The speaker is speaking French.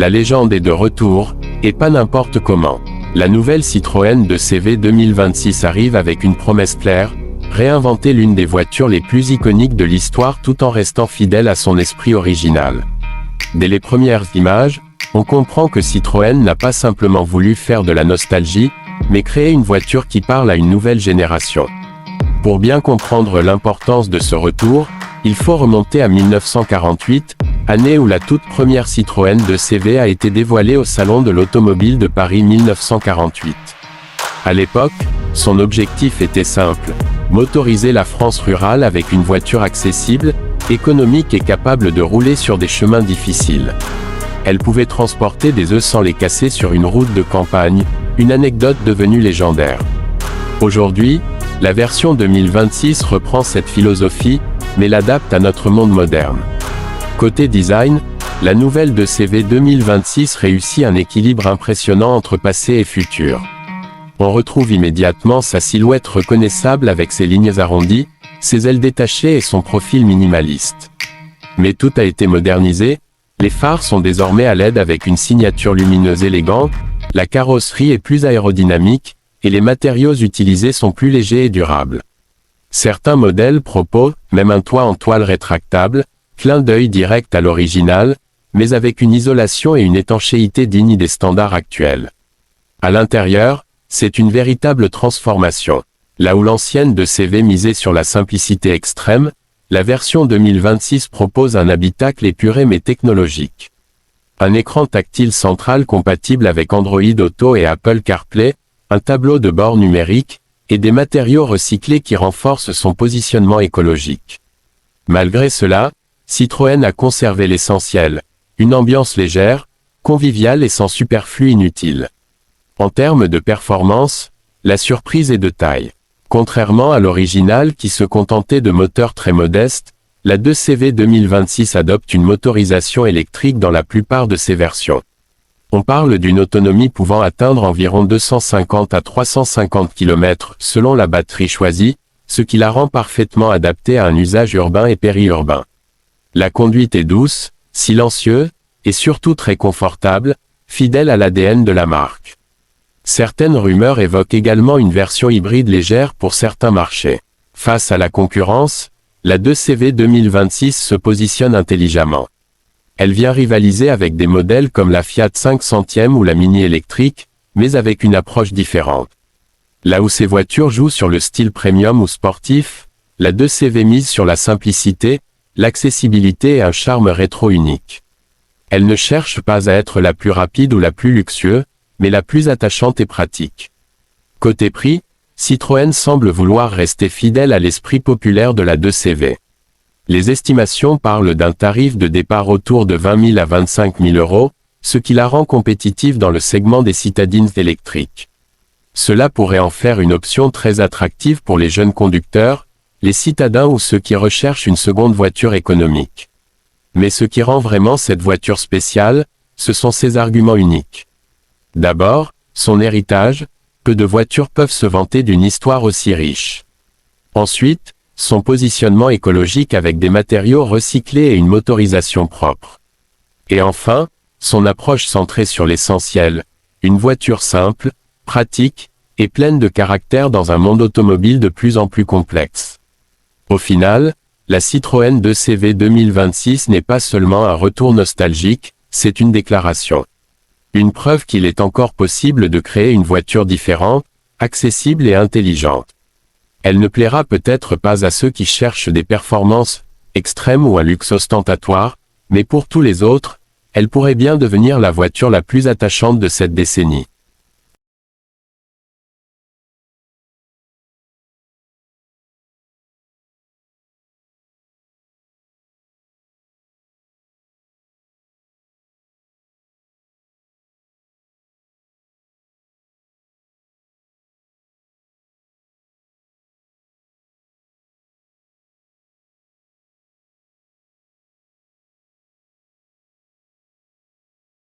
La légende est de retour, et pas n'importe comment. La nouvelle Citroën 2CV 2026 arrive avec une promesse claire, réinventer l'une des voitures les plus iconiques de l'histoire tout en restant fidèle à son esprit original. Dès les premières images, on comprend que Citroën n'a pas simplement voulu faire de la nostalgie, mais créer une voiture qui parle à une nouvelle génération. Pour bien comprendre l'importance de ce retour, il faut remonter à 1948, année où la toute première Citroën 2CV a été dévoilée au Salon de l'Automobile de Paris 1948. À l'époque, son objectif était simple, motoriser la France rurale avec une voiture accessible, économique et capable de rouler sur des chemins difficiles. Elle pouvait transporter des œufs sans les casser sur une route de campagne, une anecdote devenue légendaire. Aujourd'hui, la version 2026 reprend cette philosophie, mais l'adapte à notre monde moderne. Côté design, la nouvelle 2CV 2026 réussit un équilibre impressionnant entre passé et futur. On retrouve immédiatement sa silhouette reconnaissable avec ses lignes arrondies, ses ailes détachées et son profil minimaliste. Mais tout a été modernisé, les phares sont désormais à LED avec une signature lumineuse élégante, la carrosserie est plus aérodynamique, et les matériaux utilisés sont plus légers et durables. Certains modèles proposent même un toit en toile rétractable, clin d'œil direct à l'original, mais avec une isolation et une étanchéité dignes des standards actuels. À l'intérieur, c'est une véritable transformation. Là où l'ancienne 2CV misait sur la simplicité extrême, la version 2026 propose un habitacle épuré mais technologique. Un écran tactile central compatible avec Android Auto et Apple CarPlay, un tableau de bord numérique, et des matériaux recyclés qui renforcent son positionnement écologique. Malgré cela, Citroën a conservé l'essentiel, une ambiance légère, conviviale et sans superflu inutile. En termes de performance, la surprise est de taille. Contrairement à l'original qui se contentait de moteurs très modestes, la 2CV 2026 adopte une motorisation électrique dans la plupart de ses versions. On parle d'une autonomie pouvant atteindre environ 250 à 350 km selon la batterie choisie, ce qui la rend parfaitement adaptée à un usage urbain et périurbain. La conduite est douce, silencieuse, et surtout très confortable, fidèle à l'ADN de la marque. Certaines rumeurs évoquent également une version hybride légère pour certains marchés. Face à la concurrence, la 2CV 2026 se positionne intelligemment. Elle vient rivaliser avec des modèles comme la Fiat 500e ou la Mini électrique, mais avec une approche différente. Là où ces voitures jouent sur le style premium ou sportif, la 2CV mise sur la simplicité, l'accessibilité et un charme rétro unique. Elle ne cherche pas à être la plus rapide ou la plus luxueuse, mais la plus attachante et pratique. Côté prix, Citroën semble vouloir rester fidèle à l'esprit populaire de la 2CV. Les estimations parlent d'un tarif de départ autour de 20 000 à 25 000 euros, ce qui la rend compétitive dans le segment des citadines électriques. Cela pourrait en faire une option très attractive pour les jeunes conducteurs, les citadins ou ceux qui recherchent une seconde voiture économique. Mais ce qui rend vraiment cette voiture spéciale, ce sont ses arguments uniques. D'abord, son héritage, peu de voitures peuvent se vanter d'une histoire aussi riche. Ensuite, son positionnement écologique avec des matériaux recyclés et une motorisation propre. Et enfin, son approche centrée sur l'essentiel, une voiture simple, pratique, et pleine de caractère dans un monde automobile de plus en plus complexe. Au final, la Citroën 2CV 2026 n'est pas seulement un retour nostalgique, c'est une déclaration. Une preuve qu'il est encore possible de créer une voiture différente, accessible et intelligente. Elle ne plaira peut-être pas à ceux qui cherchent des performances extrêmes ou un luxe ostentatoire, mais pour tous les autres, elle pourrait bien devenir la voiture la plus attachante de cette décennie.